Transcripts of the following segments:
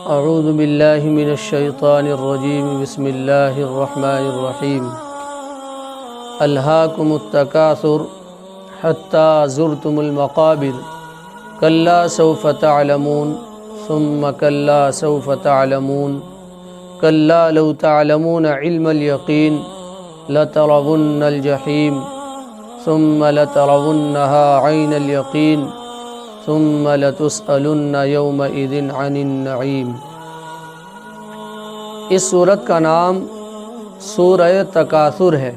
اعوذ باللہ من الشیطان الرجیم بسم اللہ الرحمن الرحیم الہاکم التکاثر حتی زرتم المقابر کلا سوف تعلمون ثم کلا سوف تعلمون کلا لو تعلمون علم الیقین لترون الجحیم ثم لترونها عین الیقین ثم لتسألن یومئذ عن النعیم۔ اس سورت کا نام سورہ تکاثر ہے۔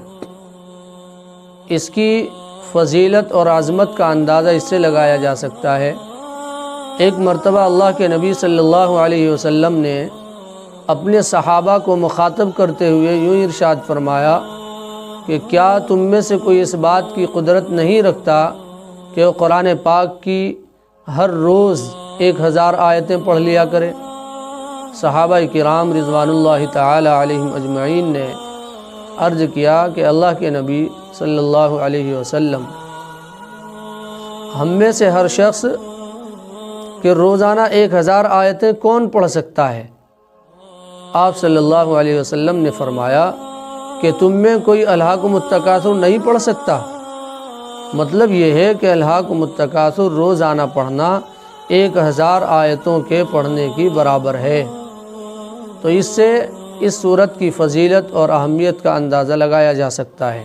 اس کی فضیلت اور عظمت کا اندازہ اس سے لگایا جا سکتا ہے۔ ایک مرتبہ اللہ کے نبی صلی اللہ علیہ وسلم نے اپنے صحابہ کو مخاطب کرتے ہوئے یوں ارشاد فرمایا کہ کیا تم میں سے کوئی اس بات کی قدرت نہیں رکھتا کہ وہ قرآن پاک کی ہر روز 1000 آیتیں پڑھ لیا کرے؟ صحابہ کرام رضوان اللہ تعالی علیہم اجمعین نے عرض کیا کہ اللہ کے نبی صلی اللہ علیہ وسلم، ہم میں سے ہر شخص کہ روزانہ 1000 آیتیں کون پڑھ سکتا ہے؟ آپ صلی اللہ علیہ وسلم نے فرمایا کہ تم میں کوئی الہاکم التکاثر نہیں پڑھ سکتا؟ مطلب یہ ہے کہ الہاکم التکاثر روزانہ پڑھنا 1000 آیتوں کے پڑھنے کی برابر ہے۔ تو اس سے اس سورت کی فضیلت اور اہمیت کا اندازہ لگایا جا سکتا ہے۔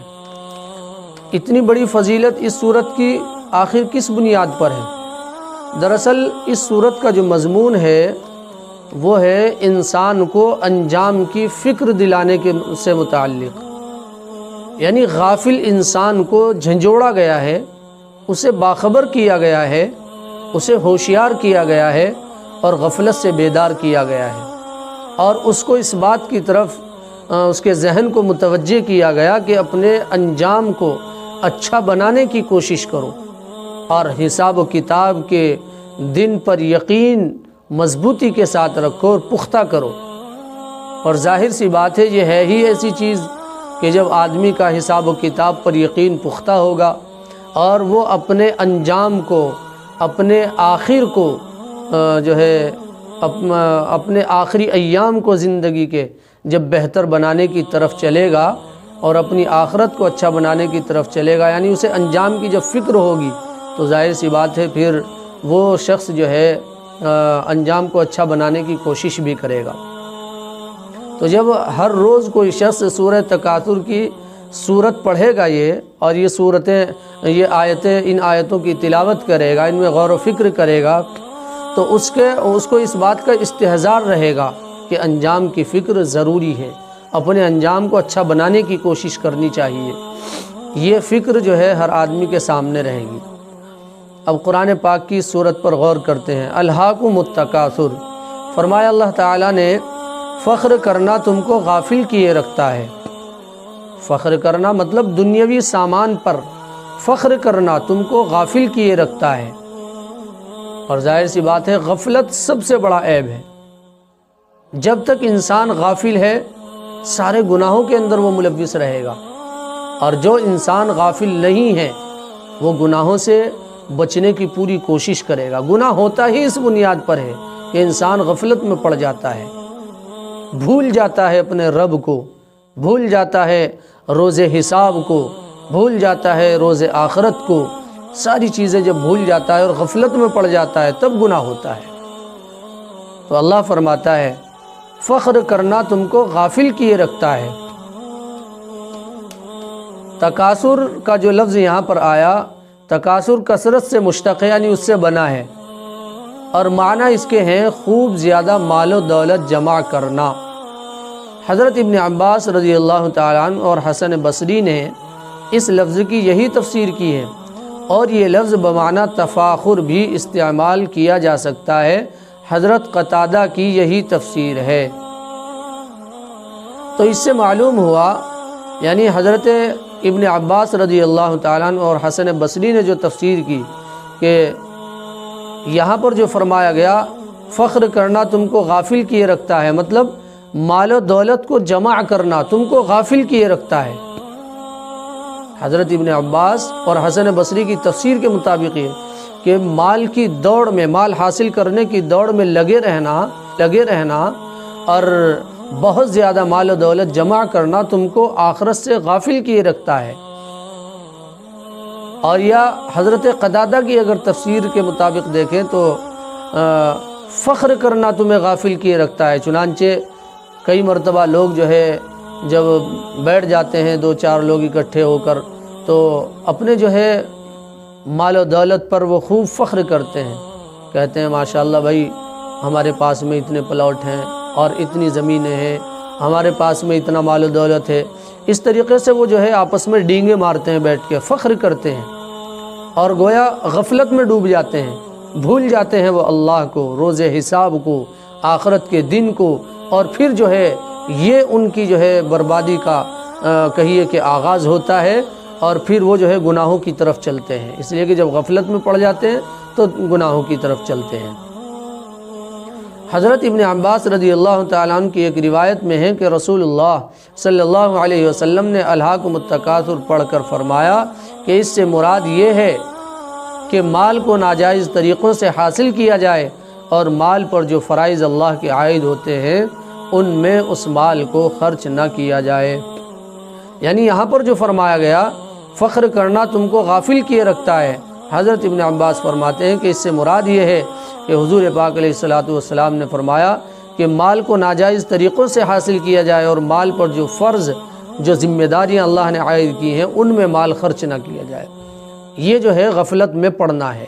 اتنی بڑی فضیلت اس سورت کی آخر کس بنیاد پر ہے؟ دراصل اس سورت کا جو مضمون ہے وہ ہے انسان کو انجام کی فکر دلانے کے سے متعلق، یعنی غافل انسان کو جھنجھوڑا گیا ہے، اسے باخبر کیا گیا ہے، اسے ہوشیار کیا گیا ہے اور غفلت سے بیدار کیا گیا ہے، اور اس کو اس بات کی طرف اس کے ذہن کو متوجہ کیا گیا کہ اپنے انجام کو اچھا بنانے کی کوشش کرو اور حساب و کتاب کے دن پر یقین مضبوطی کے ساتھ رکھو اور پختہ کرو۔ اور ظاہر سی بات ہے یہ ہے ہی ایسی چیز کہ جب آدمی کا حساب و کتاب پر یقین پختہ ہوگا اور وہ اپنے انجام کو، اپنے آخر کو جو ہے اپنے آخری ایام کو زندگی کے جب بہتر بنانے کی طرف چلے گا اور اپنی آخرت کو اچھا بنانے کی طرف چلے گا، یعنی اسے انجام کی جب فکر ہوگی تو ظاہر سی بات ہے پھر وہ شخص جو ہے انجام کو اچھا بنانے کی کوشش بھی کرے گا۔ تو جب ہر روز کوئی شخص سورہ تکاثر کی سورت پڑھے گا اور یہ آیتیں ان آیتوں کی تلاوت کرے گا، ان میں غور و فکر کرے گا، تو اس کو اس بات کا استحضار رہے گا کہ انجام کی فکر ضروری ہے، اپنے انجام کو اچھا بنانے کی کوشش کرنی چاہیے۔ یہ فکر جو ہے ہر آدمی کے سامنے رہے گی۔ اب قرآن پاک کی سورت پر غور کرتے ہیں۔ الہاکم التکاثر، فرمایا اللہ تعالیٰ نے فخر کرنا تم کو غافل کیے رکھتا ہے۔ فخر کرنا مطلب دنیاوی سامان پر فخر کرنا تم کو غافل کیے رکھتا ہے، اور ظاہر سی بات ہے غفلت سب سے بڑا عیب ہے۔ جب تک انسان غافل ہے سارے گناہوں کے اندر وہ ملوث رہے گا، اور جو انسان غافل نہیں ہے وہ گناہوں سے بچنے کی پوری کوشش کرے گا۔ گناہ ہوتا ہی اس بنیاد پر ہے کہ انسان غفلت میں پڑ جاتا ہے، بھول جاتا ہے اپنے رب کو، بھول جاتا ہے روز حساب کو، بھول جاتا ہے روز آخرت کو، ساری چیزیں جب بھول جاتا ہے اور غفلت میں پڑ جاتا ہے تب گناہ ہوتا ہے۔ تو اللہ فرماتا ہے فخر کرنا تم کو غافل کیے رکھتا ہے۔ تکاثر کا جو لفظ یہاں پر آیا، تکاثر کثرت سے مشتق ہے، یعنی اس سے بنا ہے، اور معنی اس کے ہیں خوب زیادہ مال و دولت جمع کرنا۔ حضرت ابن عباس رضی اللہ تعالیٰ عنہ اور حسن بصری نے اس لفظ کی یہی تفسیر کی ہے، اور یہ لفظ بمعنی تفاخر بھی استعمال کیا جا سکتا ہے۔ حضرت قتادہ کی یہی تفسیر ہے۔ تو اس سے معلوم ہوا، یعنی حضرت ابن عباس رضی اللہ تعالیٰ عنہ اور حسن بصری نے جو تفسیر کی کہ یہاں پر جو فرمایا گیا فخر کرنا تم کو غافل کیے رکھتا ہے، مطلب مال و دولت کو جمع کرنا تم کو غافل کیے رکھتا ہے۔ حضرت ابن عباس اور حسن بصری کی تفسیر کے مطابق یہ کہ مال کی دوڑ میں، مال حاصل کرنے کی دوڑ میں لگے رہنا لگے رہنا اور بہت زیادہ مال و دولت جمع کرنا تم کو آخرت سے غافل کیے رکھتا ہے۔ اور یا حضرت قتادہ کی اگر تفسیر کے مطابق دیکھیں تو فخر کرنا تمہیں غافل کیے رکھتا ہے۔ چنانچہ کئی مرتبہ لوگ جو ہے جب بیٹھ جاتے ہیں 2-4 لوگ اکٹھے ہو کر تو اپنے جو ہے مال و دولت پر وہ خوب فخر کرتے ہیں، کہتے ہیں ماشاءاللہ بھائی ہمارے پاس میں اتنے پلاٹ ہیں اور اتنی زمینیں ہیں، ہمارے پاس میں اتنا مال و دولت ہے۔ اس طریقے سے وہ جو ہے آپس میں ڈینگے مارتے ہیں، بیٹھ کے فخر کرتے ہیں اور گویا غفلت میں ڈوب جاتے ہیں، بھول جاتے ہیں وہ اللہ کو، روز حساب کو، آخرت کے دن کو، اور پھر جو ہے یہ ان کی جو ہے بربادی کا کہیے کہ آغاز ہوتا ہے، اور پھر وہ جو ہے گناہوں کی طرف چلتے ہیں، اس لیے کہ جب غفلت میں پڑ جاتے ہیں تو گناہوں کی طرف چلتے ہیں۔ حضرت ابن عباس رضی اللہ تعالیٰ عنہ کی ایک روایت میں ہے کہ رسول اللہ صلی اللہ علیہ وسلم نے الہاکم التکاثر پڑھ کر فرمایا کہ اس سے مراد یہ ہے کہ مال کو ناجائز طریقوں سے حاصل کیا جائے اور مال پر جو فرائض اللہ کے عائد ہوتے ہیں ان میں اس مال کو خرچ نہ کیا جائے۔ یعنی یہاں پر جو فرمایا گیا فخر کرنا تم کو غافل کیے رکھتا ہے، حضرت ابن عباس فرماتے ہیں کہ اس سے مراد یہ ہے کہ حضور پاک علیہ الصلوۃ والسلام نے فرمایا کہ مال کو ناجائز طریقوں سے حاصل کیا جائے اور مال پر جو فرض جو ذمہ داریاں اللہ نے عائد کی ہیں ان میں مال خرچ نہ کیا جائے۔ یہ جو ہے غفلت میں پڑنا ہے۔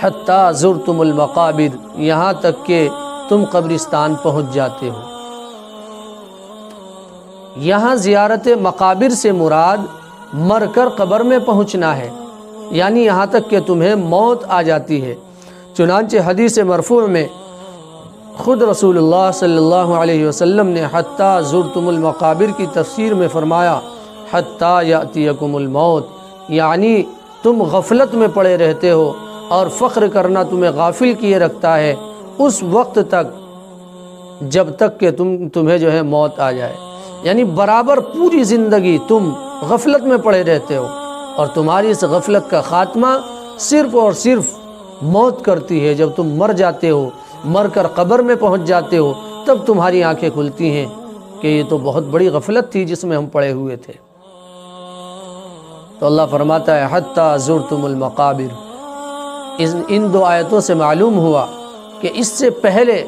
حتی زرتم المقابر، یہاں تک کہ تم قبرستان پہنچ جاتے ہو۔ یہاں زیارت مقابر سے مراد مر کر قبر میں پہنچنا ہے، یعنی یہاں تک کہ تمہیں موت آ جاتی ہے۔ چنانچہ حدیث مرفوع میں خود رسول اللہ صلی اللہ علیہ وسلم نے حتی زرتم المقابر کی تفسیر میں فرمایا حتی یأتیکم الموت، یعنی تم غفلت میں پڑے رہتے ہو اور فخر کرنا تمہیں غافل کیے رکھتا ہے اس وقت تک جب تک کہ تمہیں جو ہے موت آ جائے۔ یعنی برابر پوری زندگی تم غفلت میں پڑے رہتے ہو اور تمہاری اس غفلت کا خاتمہ صرف اور صرف موت کرتی ہے۔ جب تم مر جاتے ہو، مر کر قبر میں پہنچ جاتے ہو، تب تمہاری آنکھیں کھلتی ہیں کہ یہ تو بہت بڑی غفلت تھی جس میں ہم پڑے ہوئے تھے۔ تو اللہ فرماتا ہے حتی زرتم المقابر۔ ان دو آیتوں سے معلوم ہوا کہ اس سے پہلے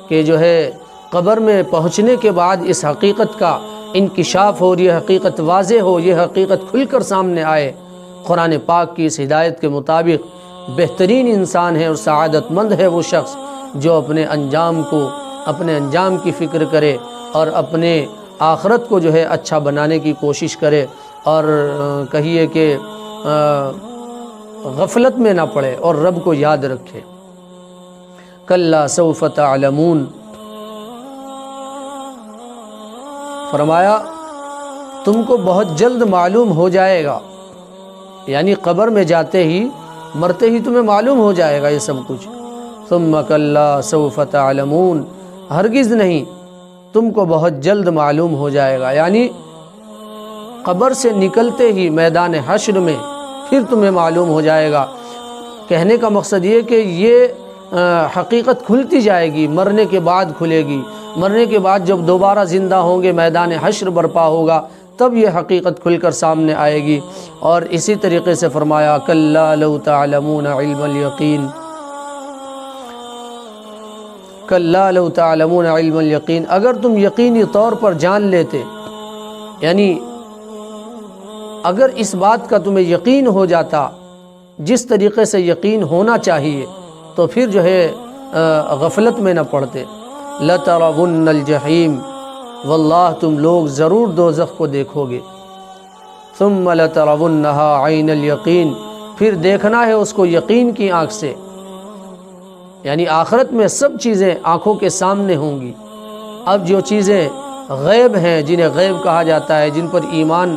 کہ جو ہے قبر میں پہنچنے کے بعد اس حقیقت کا انکشاف ہو، یہ حقیقت واضح ہو، یہ حقیقت کھل کر سامنے آئے، قرآن پاک کی اس ہدایت کے مطابق بہترین انسان ہے اور سعادت مند ہے وہ شخص جو اپنے انجام کی فکر کرے اور اپنے آخرت کو جو ہے اچھا بنانے کی کوشش کرے اور کہیے کہ غفلت میں نہ پڑے اور رب کو یاد رکھے۔ کلا سوف تعلمون، فرمایا تم کو بہت جلد معلوم ہو جائے گا، یعنی قبر میں جاتے ہی مرتے ہی تمہیں معلوم ہو جائے گا یہ سب کچھ۔ ثم کلا سوف تعلمون، ہرگز نہیں، تم کو بہت جلد معلوم ہو جائے گا، یعنی قبر سے نکلتے ہی میدان حشر میں پھر تمہیں معلوم ہو جائے گا۔ کہنے کا مقصد یہ کہ یہ حقیقت کھلتی جائے گی، مرنے کے بعد کھلے گی، مرنے کے بعد جب دوبارہ زندہ ہوں گے، میدان حشر برپا ہوگا، تب یہ حقیقت کھل کر سامنے آئے گی۔ اور اسی طریقے سے فرمایا کلا لو تعلمون علم الیقین، کلا لو تعلمون علم الیقین، اگر تم یقینی طور پر جان لیتے، یعنی اگر اس بات کا تمہیں یقین ہو جاتا جس طریقے سے یقین ہونا چاہیے تو پھر جو ہے غفلت میں نہ پڑتے۔ لَتَرَوُنَّ الْجَحِيمَ، واللہ تم لوگ ضرور دوزخ کو دیکھو گے۔ ثُمَّ لَتَرَوُنَّهَا عَيْنَ الْيَقِينَ، پھر دیکھنا ہے اس کو یقین کی آنکھ سے، یعنی آخرت میں سب چیزیں آنکھوں کے سامنے ہوں گی۔ اب جو چیزیں غیب ہیں، جنہیں غیب کہا جاتا ہے، جن پر ایمان،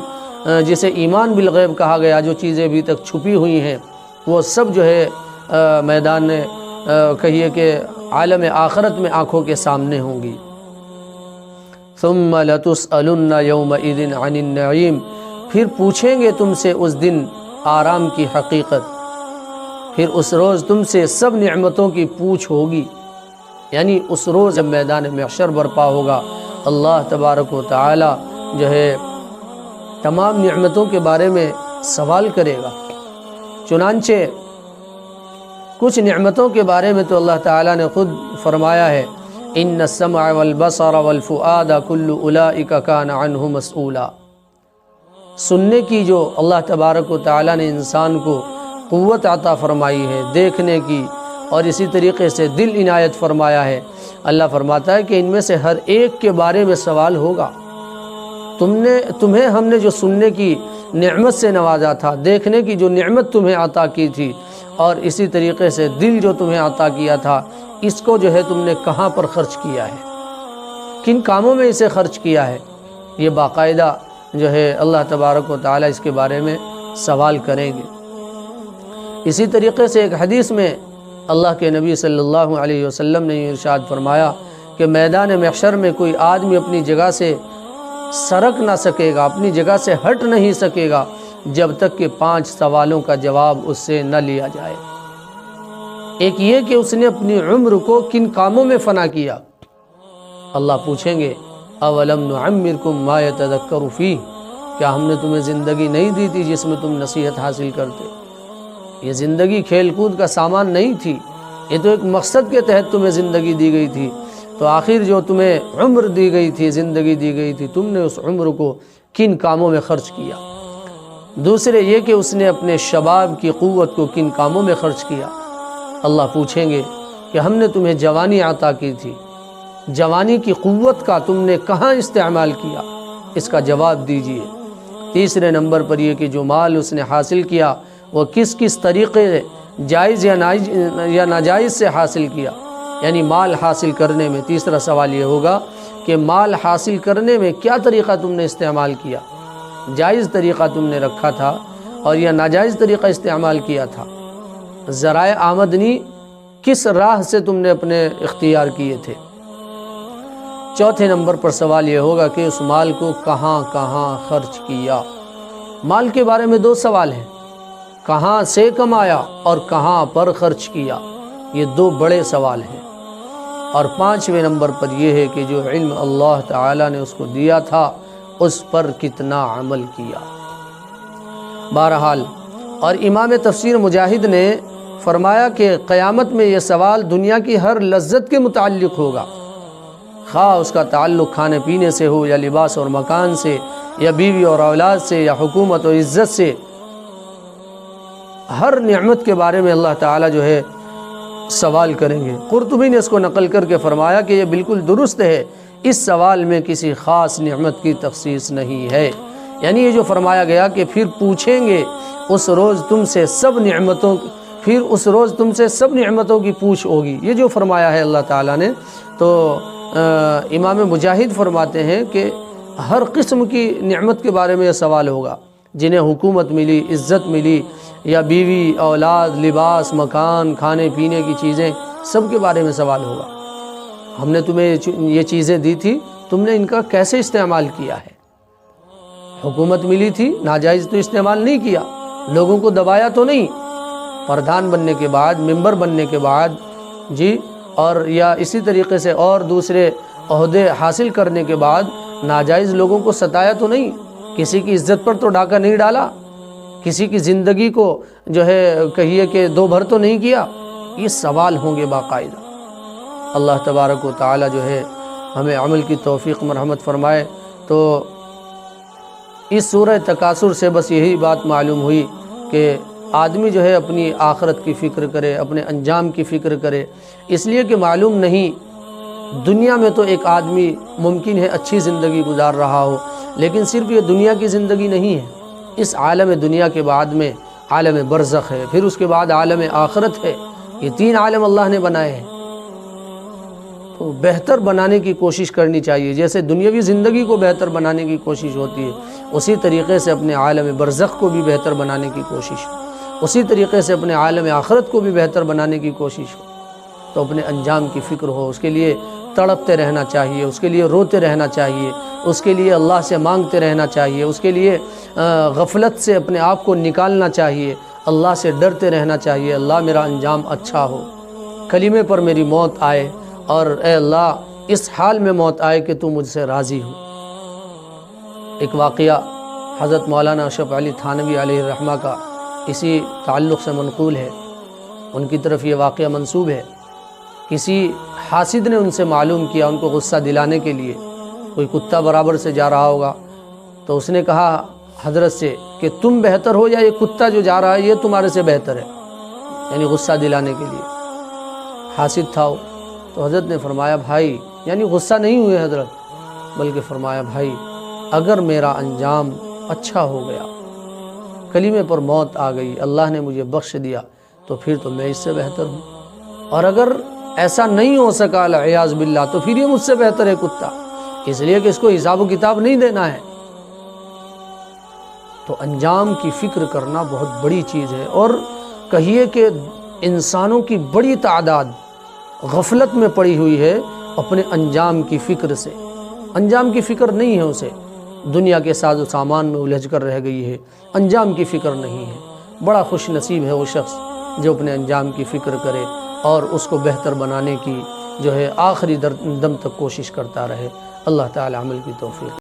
جسے ایمان بالغیب کہا گیا، جو چیزیں ابھی تک چھپی ہوئی ہیں، وہ سب جو ہے میدان کہیے کہ عالم آخرت میں آنکھوں کے سامنے ہوں گی۔ ثم لتسألن یومئذ عن النعیم، پھر پوچھیں گے تم سے اس دن آرام کی حقیقت، پھر اس روز تم سے سب نعمتوں کی پوچھ ہوگی، یعنی اس روز جب میدان محشر برپا ہوگا، اللہ تبارک و تعالی جو ہے تمام نعمتوں کے بارے میں سوال کرے گا۔ چنانچہ کچھ نعمتوں کے بارے میں تو اللہ تعالیٰ نے خود فرمایا ہے، ان السمع والبصر والفؤاد کل اولئک کان عنہ مسئولا۔ سننے کی جو اللہ تبارک و تعالیٰ نے انسان کو قوت عطا فرمائی ہے، دیکھنے کی، اور اسی طریقے سے دل عنایت فرمایا ہے، اللہ فرماتا ہے کہ ان میں سے ہر ایک کے بارے میں سوال ہوگا۔ تمہیں ہم نے جو سننے کی نعمت سے نوازا تھا، دیکھنے کی جو نعمت تمہیں عطا کی تھی، اور اسی طریقے سے دل جو تمہیں عطا کیا تھا، اس کو جو ہے تم نے کہاں پر خرچ کیا ہے، کن کاموں میں اسے خرچ کیا ہے، یہ باقاعدہ جو ہے اللہ تبارک و تعالیٰ اس کے بارے میں سوال کریں گے۔ اسی طریقے سے ایک حدیث میں اللہ کے نبی صلی اللہ علیہ وسلم نے یہ ارشاد فرمایا کہ میدان محشر میں کوئی آدمی اپنی جگہ سے سرک نہ سکے گا، اپنی جگہ سے ہٹ نہیں سکے گا جب تک کہ 5 سوالوں کا جواب اس سے نہ لیا جائے۔ ایک یہ کہ اس نے اپنی عمر کو کن کاموں میں فنا کیا۔ اللہ پوچھیں گے اولم نعمرکم ما یتذکر فیہ، کیا ہم نے تمہیں زندگی نہیں دی تھی جس میں تم نصیحت حاصل کرتے؟ یہ زندگی کھیل کود کا سامان نہیں تھی، یہ تو ایک مقصد کے تحت تمہیں زندگی دی گئی تھی۔ تو آخر جو تمہیں عمر دی گئی تھی، زندگی دی گئی تھی، تم نے اس عمر کو کن کاموں میں خرچ کیا؟ دوسرے یہ کہ اس نے اپنے شباب کی قوت کو کن کاموں میں خرچ کیا۔ اللہ پوچھیں گے کہ ہم نے تمہیں جوانی عطا کی تھی، جوانی کی قوت کا تم نے کہاں استعمال کیا؟ اس کا جواب دیجئے۔ تیسرے نمبر پر یہ کہ جو مال اس نے حاصل کیا وہ کس کس طریقے جائز یا ناجائز سے حاصل کیا، یعنی مال حاصل کرنے میں تیسرا سوال یہ ہوگا کہ مال حاصل کرنے میں کیا طریقہ تم نے استعمال کیا، جائز طریقہ تم نے رکھا تھا اور یا ناجائز طریقہ استعمال کیا تھا، ذرائع آمدنی کس راہ سے تم نے اپنے اختیار کیے تھے۔ چوتھے نمبر پر سوال یہ ہوگا کہ اس مال کو کہاں کہاں خرچ کیا۔ مال کے بارے میں 2 سوال ہیں، کہاں سے کمایا اور کہاں پر خرچ کیا، یہ 2 بڑے سوال ہیں۔ اور 5ویں نمبر پر یہ ہے کہ جو علم اللہ تعالیٰ نے اس کو دیا تھا اس پر کتنا عمل کیا۔ بہرحال، اور امام تفسیر مجاہد نے فرمایا کہ قیامت میں یہ سوال دنیا کی ہر لذت کے متعلق ہوگا، خواہ اس کا تعلق کھانے پینے سے ہو یا لباس اور مکان سے یا بیوی اور اولاد سے یا حکومت اور عزت سے، ہر نعمت کے بارے میں اللہ تعالیٰ جو ہے سوال کریں گے۔ قرطبی نے اس کو نقل کر کے فرمایا کہ یہ بالکل درست ہے، اس سوال میں کسی خاص نعمت کی تخصیص نہیں ہے، یعنی یہ جو فرمایا گیا کہ پھر پوچھیں گے اس روز تم سے سب نعمتوں، پھر اس روز تم سے سب نعمتوں کی پوچھ ہوگی، یہ جو فرمایا ہے اللہ تعالیٰ نے۔ تو امام مجاہد فرماتے ہیں کہ ہر قسم کی نعمت کے بارے میں یہ سوال ہوگا، جنہیں حکومت ملی، عزت ملی، یا بیوی، اولاد، لباس، مکان، کھانے پینے کی چیزیں، سب کے بارے میں سوال ہوگا۔ ہم نے تمہیں یہ چیزیں دی تھی، تم نے ان کا کیسے استعمال کیا ہے؟ حکومت ملی تھی، ناجائز تو استعمال نہیں کیا، لوگوں کو دبایا تو نہیں، پردھان بننے کے بعد، ممبر بننے کے بعد جی، اور یا اسی طریقے سے اور دوسرے عہدے حاصل کرنے کے بعد ناجائز لوگوں کو ستایا تو نہیں، کسی کی عزت پر تو ڈاکہ نہیں ڈالا، کسی کی زندگی کو جو ہے کہیے کہ 2 بھر تو نہیں کیا۔ یہ سوال ہوں گے باقاعدہ۔ اللہ تبارک و تعالی جو ہے ہمیں عمل کی توفیق مرحمت فرمائے۔ تو اس سورہ تکاثر سے بس یہی بات معلوم ہوئی کہ آدمی جو ہے اپنی آخرت کی فکر کرے، اپنے انجام کی فکر کرے، اس لیے کہ معلوم نہیں دنیا میں تو ایک آدمی ممکن ہے اچھی زندگی گزار رہا ہو، لیکن صرف یہ دنیا کی زندگی نہیں ہے، اس عالم دنیا کے بعد میں عالم برزخ ہے، پھر اس کے بعد عالم آخرت ہے، یہ 3 عالم اللہ نے بنائے ہیں۔ تو بہتر بنانے کی کوشش کرنی چاہیے، جیسے دنیاوی زندگی کو بہتر بنانے کی کوشش ہوتی ہے، اسی طریقے سے اپنے عالم برزخ کو بھی بہتر بنانے کی کوشش ہو، اسی طریقے سے اپنے عالم آخرت کو بھی بہتر بنانے کی کوشش ہو۔ تو اپنے انجام کی فکر ہو، اس کے لیے تڑپتے رہنا چاہیے، اس کے لیے روتے رہنا چاہیے، اس کے لیے اللہ سے مانگتے رہنا چاہیے، اس کے لیے غفلت سے اپنے آپ کو نکالنا چاہیے، اللہ سے ڈرتے رہنا چاہیے، اللہ میرا انجام اچھا ہو، کلمے پر میری موت آئے اور اے اللہ اس حال میں موت آئے کہ تو مجھ سے راضی ہو۔ ایک واقعہ حضرت مولانا اشرف علی تھانوی علیہ الرحمہ کا اسی تعلق سے منقول ہے، ان کی طرف یہ واقعہ منسوب ہے۔ کسی حاسد نے ان سے معلوم کیا، ان کو غصہ دلانے کے لیے، کوئی کتا برابر سے جا رہا ہوگا تو اس نے کہا حضرت سے کہ تم بہتر ہو یا یہ کتا جو جا رہا ہے یہ تمہارے سے بہتر ہے، یعنی غصہ دلانے کے لیے۔ حاسد تھا وہ، تو حضرت نے فرمایا بھائی، یعنی غصہ نہیں ہوئے حضرت، بلکہ فرمایا بھائی اگر میرا انجام اچھا ہو گیا، کلمے پر موت آ گئی، اللہ نے مجھے بخش دیا، تو پھر تو میں اس سے بہتر ہوں، اور اگر ایسا نہیں ہو سکا العیاذ باللہ تو پھر یہ مجھ سے بہتر ہے کتا، اس لیے کہ اس کو حساب و کتاب نہیں دینا ہے۔ تو انجام کی فکر کرنا بہت بڑی چیز ہے، اور کہیے کہ انسانوں کی بڑی تعداد غفلت میں پڑی ہوئی ہے اپنے انجام کی فکر سے، انجام کی فکر نہیں ہے اسے، دنیا کے ساز و سامان میں الجھ کر رہ گئی ہے، انجام کی فکر نہیں ہے۔ بڑا خوش نصیب ہے وہ شخص جو اپنے انجام کی فکر کرے اور اس کو بہتر بنانے کی جو ہے آخری دم تک کوشش کرتا رہے۔ اللہ تعالی عمل کی توفیق۔